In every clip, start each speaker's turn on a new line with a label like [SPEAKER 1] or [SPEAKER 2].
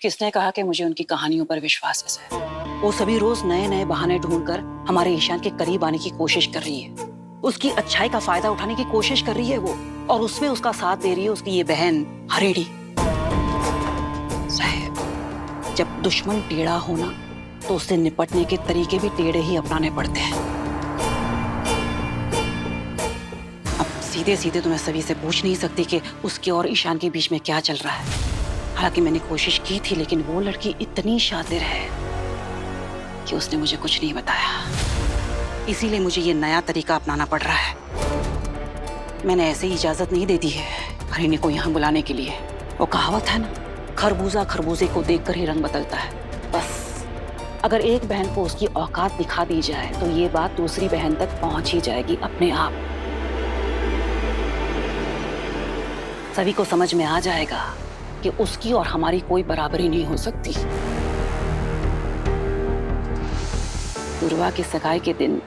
[SPEAKER 1] किसने कहा कि मुझे उनकी कहानियों पर विश्वास है? वो सभी रोज नए नए बहाने ढूंढकर हमारे ईशान के करीब आने की कोशिश कर रही है। उसकी अच्छाई का फायदा उठाने की कोशिश कर रही है वो, और उसमें उसका साथ दे रही है उसकी ये बहन हरिणी। साहब, जब दुश्मन टेढ़ा होना तो उससे निपटने के तरीके भी टेढ़े ही अपनाने पड़ते हैं। अब सीधे सीधे तो मैं सभी से पूछ नहीं सकती कि उसके और ईशान के बीच में क्या चल रहा है। हालांकि मैंने कोशिश की थी, लेकिन वो लड़की इतनी शातिर है कि उसने मुझे कुछ नहीं बताया। इसीलिए मुझे ये नया तरीका अपनाना पड़ रहा है। मैंने ऐसे ही इजाजत नहीं दे दी है हरिणी को यहाँ बुलाने के लिए। वो कहावत है ना, खरबूजा खरबूजे को देखकर ही रंग बदलता है। बस अगर एक बहन को उसकी औकात दिखा दी जाए तो ये बात दूसरी बहन तक पहुंच ही जाएगी अपने आप। सभी को समझ में आ जाएगा कि उसकी और हमारी कोई बराबरी नहीं हो सकती। दुर्वा की सगाई के दिन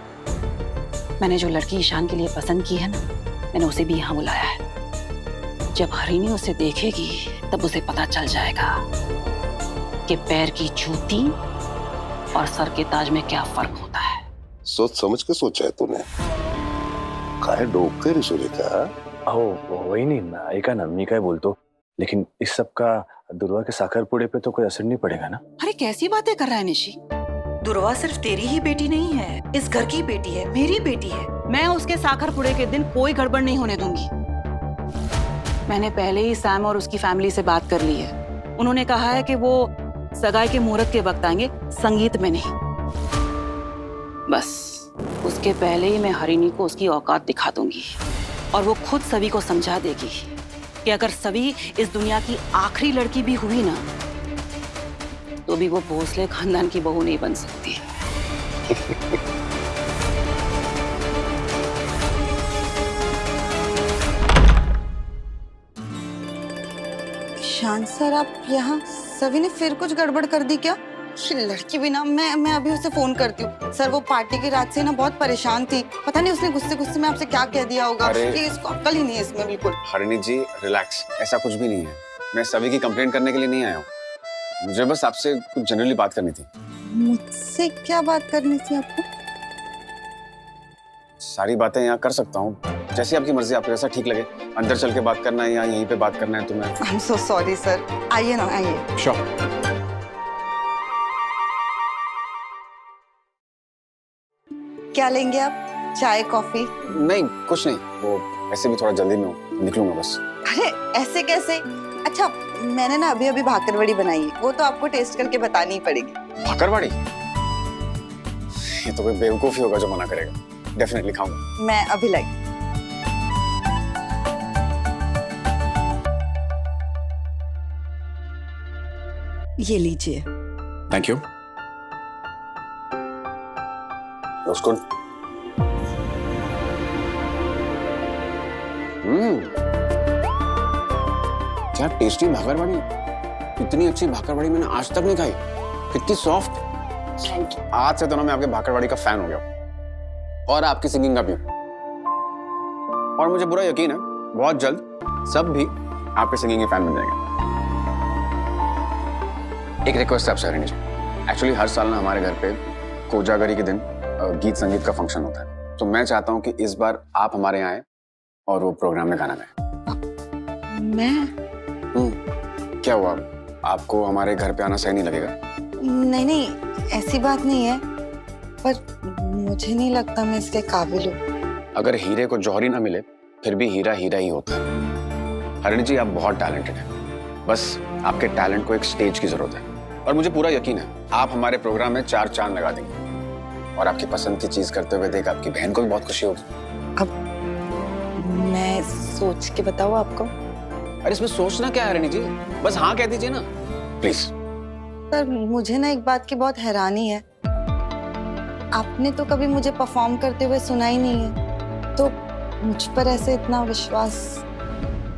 [SPEAKER 1] मैंने जो लड़की ईशान के लिए पसंद की है ना, मैंने उसे भी यहाँ बुलाया है। जब हरिणी उसे देखेगी तब उसे पता चल जाएगा कि पैर की जूती और सर के ताज में क्या फर्क होता है।
[SPEAKER 2] सोच समझ के सोचा है तूने? काय डोकर सुरेखा?
[SPEAKER 3] अहो वही नहीं ना, ऐका ना, मी काय बोलतो, लेकिन इस सब का दुर्वा के साखरपुड़े पे तो कोई असर नहीं पड़ेगा ना?
[SPEAKER 1] अरे कैसी बातें कर रहा है निशी? दुर्वा सिर्फ तेरी ही बेटी नहीं है, इस घर की बेटी है, मेरी बेटी है। मैं उसके साखरपुड़े के दिन कोई गड़बड़ नहीं होने दूंगी। मैंने पहले ही सैम और उसकी फैमिली से बात कर ली है। उन्होंने कहा है कि वो सगाई के मुहूर्त के वक्त आएंगे, संगीत में नहीं। बस उसके पहले ही मैं हरिणी को उसकी औकात दिखा दूंगी और वो खुद सभी को समझा देगी कि अगर सभी इस दुनिया की आखिरी लड़की भी हुई ना, तो भी वो भोसले खानदान की बहू नहीं बन सकती।
[SPEAKER 4] ईशान सर, आप यहाँ? सभी ने फिर कुछ गड़बड़ कर दी क्या? ये लड़की भी ना, मैं अभी उसे फोन करती हूँ। सर वो पार्टी की रात से ना बहुत परेशान थी, पता नहीं उसने गुस्से गुस्से में आपसे क्या कह दिया होगा। ये इसको अक्ल ही नहीं है इसमें बिल्कुल।
[SPEAKER 5] हरिणी जी रिलैक्स, ऐसा कुछ भी नहीं है। मैं सभी की कंप्लेंट करने के लिए नहीं आया हूँ। मुझे बस आपसे कुछ जनरली बात करनी थी।
[SPEAKER 4] मुझसे क्या बात करनी थी आपको?
[SPEAKER 5] सारी बातें यहाँ कर सकता हूँ, जैसी आपकी मर्जी, आपको जैसा ठीक लगे। अंदर चल के बात करना है या यहीं पे बात करना है तो मैं।
[SPEAKER 4] I am so sorry sir, आइए ना, आइए।
[SPEAKER 5] श्योर।
[SPEAKER 4] क्या लेंगे आप? चाय कॉफी?
[SPEAKER 5] नहीं कुछ नहीं, वो ऐसे भी थोड़ा जल्दी में हूँ, निकलूंगा बस।
[SPEAKER 4] अरे ऐसे कैसे? अच्छा मैंने ना अभी अभी भाकरवड़ी बनाई है, वो तो आपको टेस्ट करके बतानी ही पड़ेगी।
[SPEAKER 5] भाकरवाड़ी? ये तो कोई बेवकूफी होगा जो मना करेगा। डेफिनेटली खाऊंगा।
[SPEAKER 4] मैं अभी लाई। ये लीजिए।
[SPEAKER 5] Thank you. Looks good. क्या टेस्टी भाकरवाड़ी। इतनी अच्छी भाकरवाड़ी मैंने आज तक नहीं खाई। कितनी सॉफ्ट। आज से तो ना मैं आपके भाकरवाड़ी का फैन हो गया और आपकी सिंगिंग का भी। और मुझे पूरा यकीन है बहुत जल्द सब भी आपके सिंगिंग के फैन बन जाएंगे। एक रिक्वेस्ट है आपसे हरिणी जी, एक्चुअली हर साल ना हमारे घर पे कोजागरी के दिन गीत संगीत का फंक्शन होता है, तो मैं चाहता हूँ कि इस बार आप हमारे यहाँ आए और वो प्रोग्राम में गाना गाएं।
[SPEAKER 4] मैं?
[SPEAKER 5] क्या हुआ, आपको हमारे घर पे आना सही नहीं लगेगा?
[SPEAKER 4] नहीं नहीं, ऐसी बात नहीं है, पर मुझे नहीं लगता मैं इसके काबिल हूँ।
[SPEAKER 5] अगर हीरे को जौहरी ना मिले फिर भी हीरा हीरा ही होता है। हरिणी जी आप बहुत टैलेंटेड हैं, बस आपके टैलेंट को एक स्टेज की जरूरत है और मुझे पूरा यकीन है आप हमारे प्रोग्राम में 4 चांद लगा देंगे और आपकी पसंद की चीज करते हुए देख आपकी बहन को भी बहुत खुशी होगी।
[SPEAKER 4] अब मैं सोच के बताऊँ आपको?
[SPEAKER 5] अरे इसमें सोचना क्या है हरिणी जी, बस हाँ कह दीजिए ना प्लीज।
[SPEAKER 4] पर मुझे ना एक बात की बहुत हैरानी है, आपने तो कभी मुझे परफॉर्म करते हुए सुना ही नहीं है, तो मुझ पर ऐसे इतना विश्वास?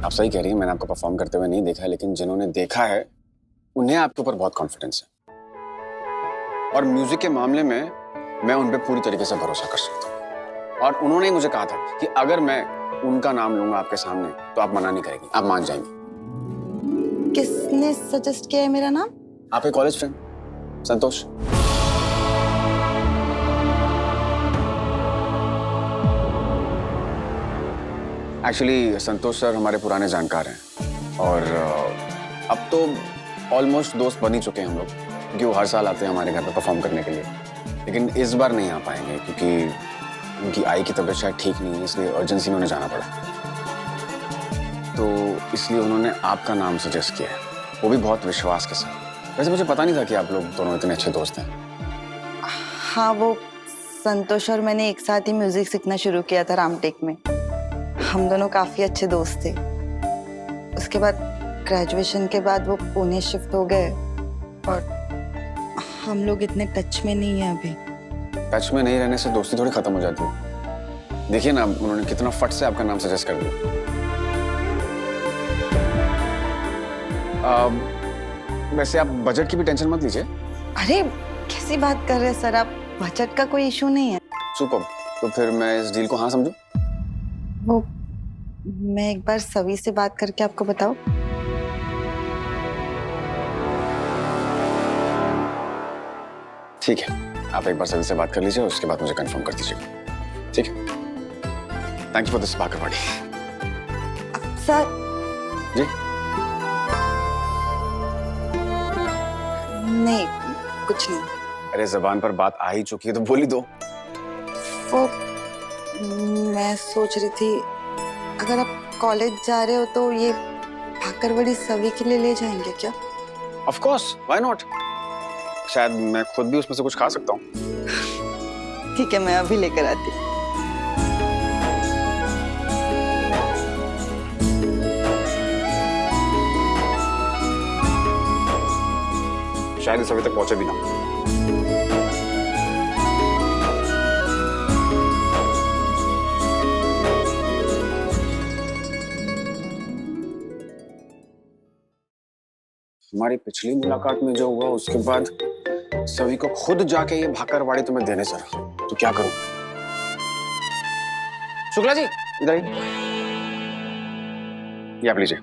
[SPEAKER 5] आप सही कह रही हैं, मैंने आपको परफॉर्म करते हुए नहीं देखा है, लेकिन जिन्होंने देखा है उन्हें आपके ऊपर बहुत कॉन्फिडेंस है और म्यूजिक के मामले में मैं उन पे पूरी तरीके से भरोसा कर सकता हूँ। और उन्होंने मुझे कहा था कि अगर मैं उनका नाम लूंगा आपके सामने तो आप मना नहीं करेंगी, आप मान जाएंगी।
[SPEAKER 4] किसने सजेस्ट किया है मेरा नाम?
[SPEAKER 5] आपके कॉलेज फ्रेंड संतोष। एक्चुअली संतोष सर हमारे पुराने जानकार हैं और अब तो ऑलमोस्ट दोस्त बन ही चुके हैं हम लोग, क्योंकि वो हर साल आते हैं हमारे घर पे परफॉर्म करने के लिए। लेकिन इस बार नहीं आ पाएंगे क्योंकि उनकी आई की तबीयत शायद ठीक नहीं है, इसलिए अर्जेंसी में उन्हें जाना पड़ा। तो इसलिए उन्होंने आपका नाम सजेस्ट किया है, वो भी बहुत विश्वास के साथ। वैसे मुझे पता नहीं था कि आप लोग दोनों इतने अच्छे दोस्त हैं।
[SPEAKER 4] हाँ, वो संतोष और मैंने एक साथ ही म्यूजिक सीखना शुरू किया था रामटेक में। हम दोनों काफी अच्छे दोस्त थे। उसके बाद ग्रेजुएशन के बाद वो पुणे शिफ्ट हो गए और हम लोग इतने टच में नहीं है अभी।
[SPEAKER 5] टच में नहीं रहने से दोस्ती थोड़ी खत्म हो जाती है। देखिए ना, उन्होंने कितना फट से आपका नाम सजेस्ट कर दिया। वैसे आप बजट की भी टेंशन मत लीजिए।
[SPEAKER 4] अरे कैसी बात कर रहे हैं सर आप, बजट का कोई इशू नहीं है।
[SPEAKER 5] सुपर, तो फिर मैं इस डील को हाँ समझूं?
[SPEAKER 4] वो मैं एक बार सभी से बात करके आपको बताऊं?
[SPEAKER 5] ठीक है, आप एक बार सभी से बात कर लीजिए, उसके बाद मुझे कंफर्म कर दीजिएगा। ठीक है, थैंक यू फॉर दिस भाकर पार्टी।
[SPEAKER 4] सर
[SPEAKER 5] जी
[SPEAKER 4] नहीं, कुछ नहीं।
[SPEAKER 5] अरे जबान पर बात आ ही चुकी है तो बोल ही दो।
[SPEAKER 4] वो मैं सोच रही थी अगर आप कॉलेज जा रहे हो तो ये भाकरवड़ी सभी के लिए ले जाएंगे क्या?
[SPEAKER 5] Of course, why not. शायद मैं खुद भी उसमें से कुछ खा सकता हूँ।
[SPEAKER 4] ठीक है, मैं अभी लेकर आती हूँ।
[SPEAKER 5] शायद इस अभी तक पहुंचे भी ना। हमारी पिछली मुलाकात में जो हुआ उसके बाद सभी को खुद जाके ये भाकरवाड़ी तुम्हें देने सर, तो क्या करूं? शुक्ला जी इधर आइए, ये आप लीजिए।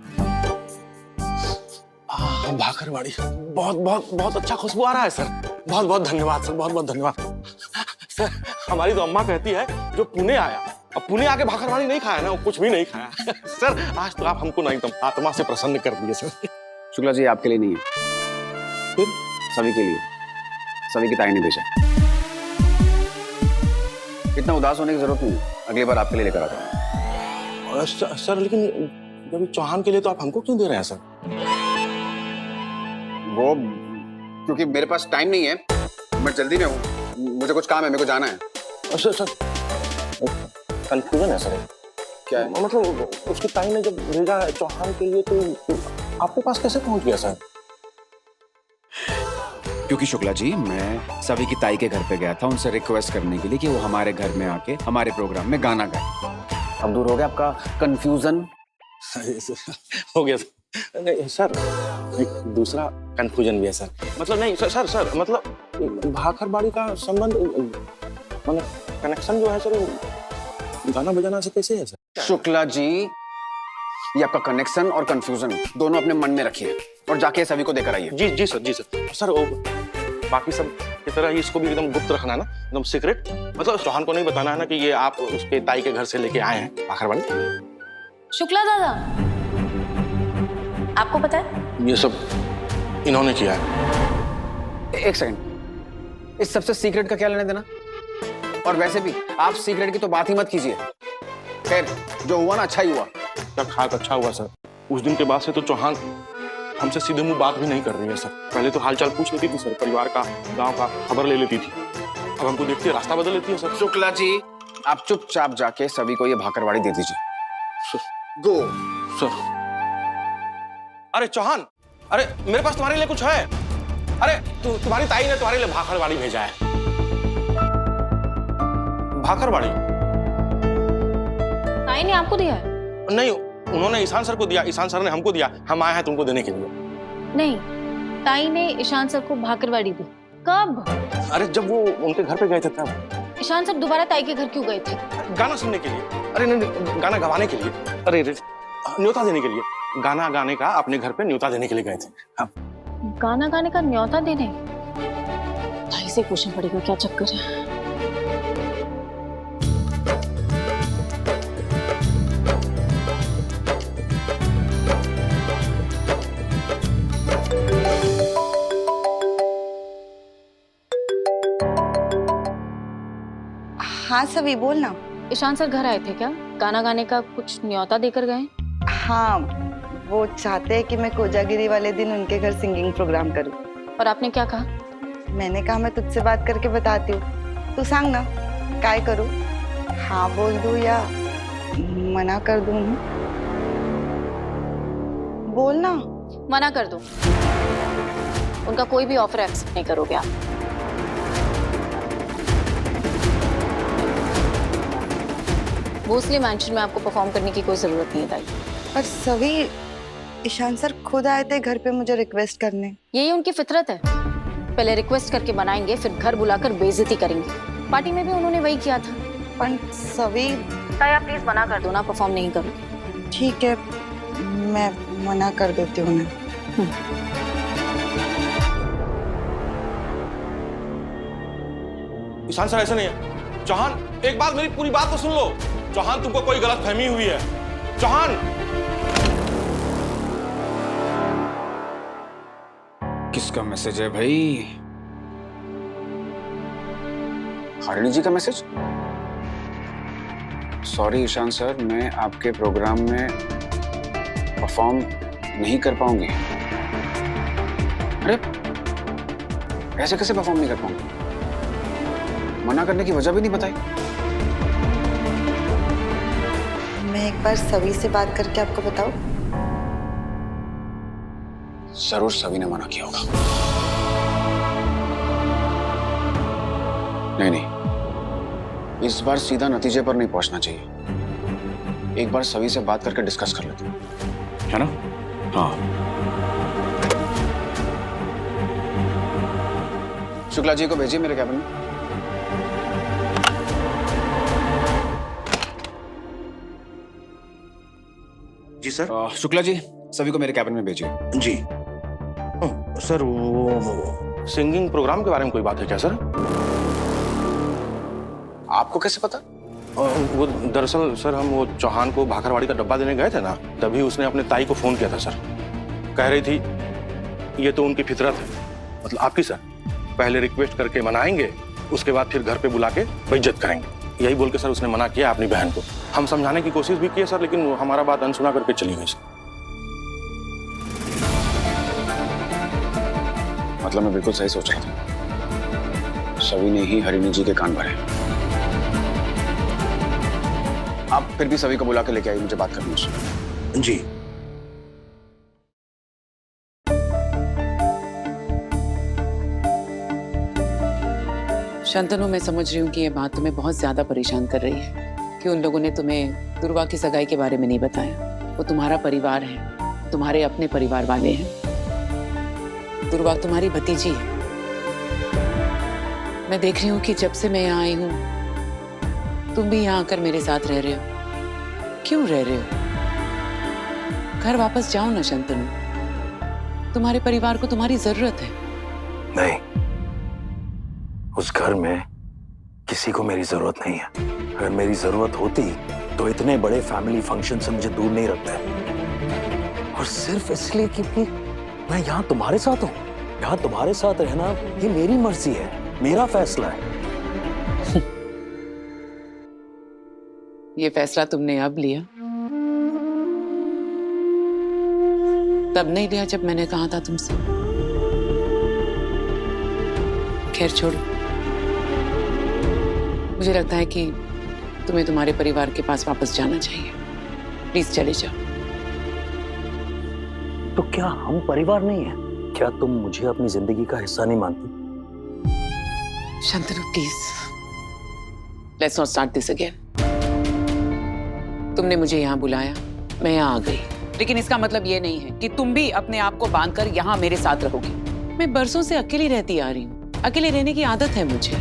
[SPEAKER 6] भाकरवाड़ी बहुत बहुत बहुत अच्छा खुशबू आ रहा है सर। बहुत बहुत धन्यवाद सर, बहुत बहुत धन्यवाद सर। हमारी तो अम्मा कहती है जो पुणे आया अब पुणे आके भाकरवाड़ी नहीं खाया ना, वो कुछ भी नहीं खाया सर। आज तो आप हमको ना एकदम आत्मा से प्रसन्न कर दिए सर।
[SPEAKER 5] शुक्ला जी आपके लिए नहीं है, फिर सभी के लिए। सभी की ताई ने भेजा। इतना उदास होने की जरूरत नहीं है, अगली बार आपके लिए लेकर आता हूँ।
[SPEAKER 6] सर लेकिन जब चौहान के लिए तो आप हमको क्यों दे रहे हैं सर?
[SPEAKER 5] वो क्योंकि मेरे पास टाइम नहीं है, मैं जल्दी में हूँ, मुझे कुछ काम है, मेरे को जाना है।
[SPEAKER 6] सर कंफ्यूजन है सर।
[SPEAKER 5] क्या है?
[SPEAKER 6] मतलब उसकी ताई ने जब भेजा है चौहान के लिए तो आपके पास कैसे पहुंच गया सर?
[SPEAKER 7] क्योंकि शुक्ला जी, मैं सभी की ताई के घर पे गया था उनसे रिक्वेस्ट करने के लिए कि वो हमारे घर में आके हमारे प्रोग्राम में गाना गाए।
[SPEAKER 5] अब दूर हो गया आपका कंफ्यूजन?
[SPEAKER 6] हो गया सर। नहीं सर, एक दूसरा कंफ्यूजन भी है सर। मतलब नहीं सर मतलब भाकरवाड़ी का संबंध मतलब कनेक्शन जो है सर, गाना बजाना से कैसे है सर?
[SPEAKER 5] शुक्ला जी, ये आपका कनेक्शन और कंफ्यूजन दोनों अपने मन में रखिए और जाके सभी को देकर आइए।
[SPEAKER 6] जी सर, जी सर। सर वो बाकी सब की तरह ही इसको भी एकदम गुप्त रखना है ना, एकदम सीक्रेट। मतलब चौहान को नहीं बताना है ना कि ये आप उसके ताई के घर से लेके आए हैं भाकरवाड़ी।
[SPEAKER 8] शुक्ला दादा, आपको पता है
[SPEAKER 6] ये सब इन्होंने किया है।
[SPEAKER 5] एक सेकंड, इस सबसे सीक्रेट का क्या लेना देना? और वैसे भी आप सीक्रेट की तो बात ही मत कीजिए। खैर, जो हुआ ना अच्छा ही हुआ।
[SPEAKER 6] क्या खाक अच्छा हुआ सर। उस दिन के बाद से तो चौहान हमसे सीधे मुंह बात भी नहीं कर रही है सर। पहले तो हालचाल पूछ लेती थी सर, परिवार का, गांव का खबर ले लेती थी। अब हमको देखती है रास्ता बदल लेती है सर।
[SPEAKER 5] शुक्ला जी, आप चुपचाप जाके सभी को ये भाकरवाड़ी दे दीजिए। गो
[SPEAKER 6] सर। अरे चौहान, अरे मेरे पास तुम्हारे लिए कुछ है। अरे तुम्हारी ताई ने तुम्हारे लिए भाकरवाड़ी भेजा है। भाकरवाड़ी
[SPEAKER 8] ताई ने आपको दिया है?
[SPEAKER 6] नहीं, उन्होंने ईशान सर को दिया, ईशान सर ने हमको दिया। हम आए हैं तुमको देने के लिए।
[SPEAKER 8] नहीं, ताई ने ईशान सर को भाकरवाड़ी दी। कब?
[SPEAKER 6] अरे जब वो उनके घर पे गए थे तब।
[SPEAKER 8] ईशान सर दोबारा ताई के घर क्यों गए थे?
[SPEAKER 6] गाना सुनने के लिए। अरे नहीं, गाना गवाने के लिए। अरे न्योता देने के लिए। गाना गाने का अपने घर पे न्योता देने के लिए गए थे। हाँ।
[SPEAKER 8] गाना गाने का न्योता देने? ताई से पूछना पड़ेगा क्या चक्कर है।
[SPEAKER 4] हाँ सभी बोल ना।
[SPEAKER 8] ईशान सर घर आए थे क्या? गाना गाने का कुछ न्योता देकर गए?
[SPEAKER 4] हाँ, वो चाहते हैं कि मैं कोजागिरी वाले दिन उनके घर सिंगिंग प्रोग्राम करूँ।
[SPEAKER 8] और आपने क्या कहा?
[SPEAKER 4] मैंने कहा मैं तुझसे बात करके बताती हूँ, तू सांग ना काय करूँ, हाँ बोल दूँ या मना कर दूँ? बोल ना।
[SPEAKER 8] मना कर दो। उनका कोई भी ऑफर एक्सेप्ट नहीं करोगे आप? भोसले मैंशन में आपको परफॉर्म करने की कोई जरूरत नहीं है ताई।
[SPEAKER 4] पर सभी ईशान सर खुद आए थे घर पे मुझे रिक्वेस्ट करने।
[SPEAKER 8] यही उनकी फितरत है, पहले रिक्वेस्ट करके मनाएंगे फिर घर बुलाकर बेइज्जती करेंगे। पार्टी में भी उन्होंने वही किया था।
[SPEAKER 4] पर सभी
[SPEAKER 8] ताई आप प्लीज मना कर दो ना, परफॉर्म नहीं करोगे।
[SPEAKER 4] ठीक है, मैं मना कर देती हूँ ना।
[SPEAKER 6] ईशान सर ऐसा नहीं है। चौहान, एक बात, मेरी पूरी बात तो सुन लो। चौहान, तुमको कोई गलत फहमी हुई है। चौहान,
[SPEAKER 7] किसका मैसेज है भाई?
[SPEAKER 5] हरिणी जी का मैसेज? सॉरी ईशान सर, मैं आपके प्रोग्राम में परफॉर्म नहीं कर पाऊंगी। अरे ऐसे कैसे परफॉर्म नहीं कर पाऊंगी? मना करने की वजह भी नहीं बताई।
[SPEAKER 4] मैं एक बार सभी से बात करके आपको बताऊं?
[SPEAKER 5] जरूर सभी ने मना किया होगा। नहीं नहीं, इस बार सीधा नतीजे पर नहीं पहुंचना चाहिए। एक बार सभी से बात करके डिस्कस कर लेते हैं,
[SPEAKER 7] है ना? हाँ।
[SPEAKER 5] शुक्ला जी को भेजिए मेरे कैबिन में।
[SPEAKER 6] जी सर।
[SPEAKER 7] शुक्ला जी, सभी को मेरे कैबिन में भेजिए।
[SPEAKER 6] जी सर, वो सिंगिंग प्रोग्राम के बारे में कोई बात है क्या सर?
[SPEAKER 5] आपको कैसे पता?
[SPEAKER 6] वो दरअसल सर, हम वो चौहान को भाकरवाड़ी का डब्बा देने गए थे ना, तभी उसने अपने ताई को फोन किया था सर। कह रही थी ये तो उनकी फितरत है, मतलब आपकी सर। पहले रिक्वेस्ट करके मनाएंगे, उसके बाद फिर घर पे बुला के बेइज्जत करेंगे। यही बोल के सर उसने मना किया अपनी बहन को। हम समझाने की कोशिश भी की सर, लेकिन वो हमारा बात अनसुना करके चली गई सर।
[SPEAKER 5] मतलब मैं बिल्कुल सही सोच रहा था। सभी ने ही हरिणी जी के कान भरे। आप फिर भी सभी को बुला के लेके आइए, मुझे बात करनी है उससे।
[SPEAKER 6] जी।
[SPEAKER 9] शांतनु, मैं समझ रही हूँ कि ये बात तुम्हें बहुत ज्यादा परेशान कर रही है कि उन लोगों ने तुम्हें दुर्वा की सगाई के बारे में नहीं बताया। वो तुम्हारा परिवार है, तुम्हारे अपने परिवार वाले हैं। दुर्वा तुम्हारी भतीजी है। मैं देख रही हूँ कि जब से मैं यहाँ आई हूँ तुम भी यहाँ आकर मेरे साथ रह रहे हो। क्यों रह रहे हो? घर वापस जाओ ना शांतनु, तुम्हारे परिवार को तुम्हारी जरूरत है।
[SPEAKER 3] नहीं, उस घर में किसी को मेरी जरूरत नहीं है। अगर मेरी जरूरत होती तो इतने बड़े फैमिली फंक्शन से मुझे दूर नहीं रखता है। और सिर्फ इसलिए क्योंकि मैं यहाँ तुम्हारे साथ हूँ। यहाँ तुम्हारे साथ रहना ये मेरी मर्जी है, मेरा फैसला है।
[SPEAKER 9] ये फैसला तुमने अब लिया, तब नहीं लिया जब मैंने कहा था तुमसे। खैर छोड़ो, मुझे लगता है कि तुम्हें तुम्हारे परिवार के पास वापस जाना चाहिए। प्लीज चले जाओ।
[SPEAKER 3] तो क्या हम परिवार नहीं है? क्या तुम मुझे अपनी जिंदगी का हिस्सा नहीं मानती?
[SPEAKER 9] Shantanu please, let's not start this again. तुमने मुझे यहाँ बुलाया, मैं यहाँ आ गई, लेकिन इसका मतलब ये नहीं है कि तुम भी अपने आप को बांधकर यहाँ मेरे साथ रहोगी। मैं बरसों से अकेली रहती आ रही हूँ, अकेले रहने की आदत है मुझे।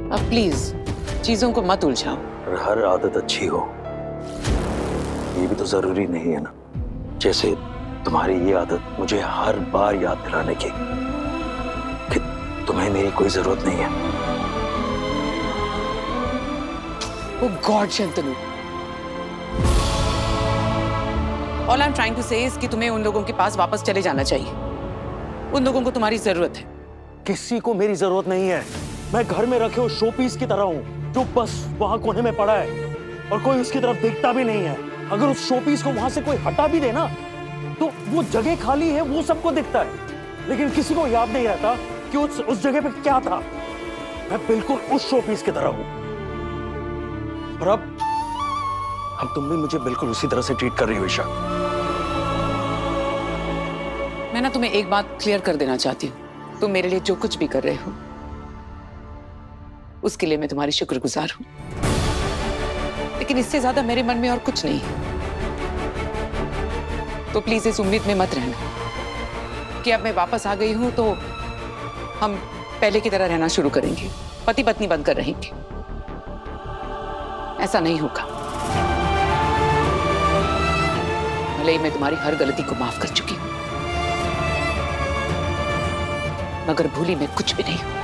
[SPEAKER 9] अब प्लीज चीजों को मत उलझाओ।
[SPEAKER 3] और हर आदत अच्छी हो ये भी तो जरूरी नहीं है ना। जैसे तुम्हारी ये आदत मुझे हर बार याद दिलाने की कि तुम्हें मेरी कोई जरूरत नहीं है।
[SPEAKER 9] Oh God, Shantanu. All I'm trying to say is कि तुम्हें उन लोगों के पास वापस चले जाना चाहिए। उन लोगों को तुम्हारी जरूरत है।
[SPEAKER 3] किसी को मेरी जरूरत नहीं है। मैं घर में रखे हुए शो पीस की तरह हूँ जो बस वहां कोने में पड़ा है और कोई उसकी तरफ देखता भी नहीं है। अगर उस शो पीस को वहां से कोई हटा भी दे ना तो वो जगह खाली है, वो सबको दिखता है, लेकिन किसी को याद नहीं रहता कि उस जगह पे क्या था। मैं बिल्कुल उस शो पीस की तरह हूँ। और अब तुम भी मुझे बिल्कुल उसी तरह से ट्रीट कर रही हो ईशा।
[SPEAKER 9] मैं ना तुम्हें एक बात क्लियर कर देना चाहती हूँ। तुम मेरे लिए जो कुछ भी कर रहे हो उसके लिए मैं तुम्हारी शुक्रगुजार हूँ, लेकिन इससे ज्यादा मेरे मन में और कुछ नहीं है। तो प्लीज इस उम्मीद में मत रहना कि अब मैं वापस आ गई हूं तो हम पहले की तरह रहना शुरू करेंगे, पति पत्नी बनकर रहेंगे। ऐसा नहीं होगा। भले ही मैं तुम्हारी हर गलती को माफ कर चुकी हूं, मगर भूली मैं कुछ भी नहीं हूं।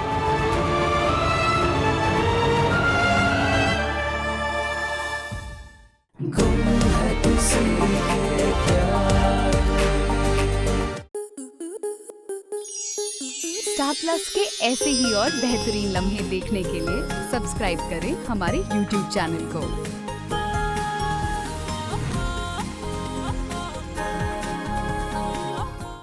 [SPEAKER 10] स्टार प्लस के ऐसे ही और बेहतरीन लम्हे देखने के लिए सब्सक्राइब करें हमारे YouTube चैनल को।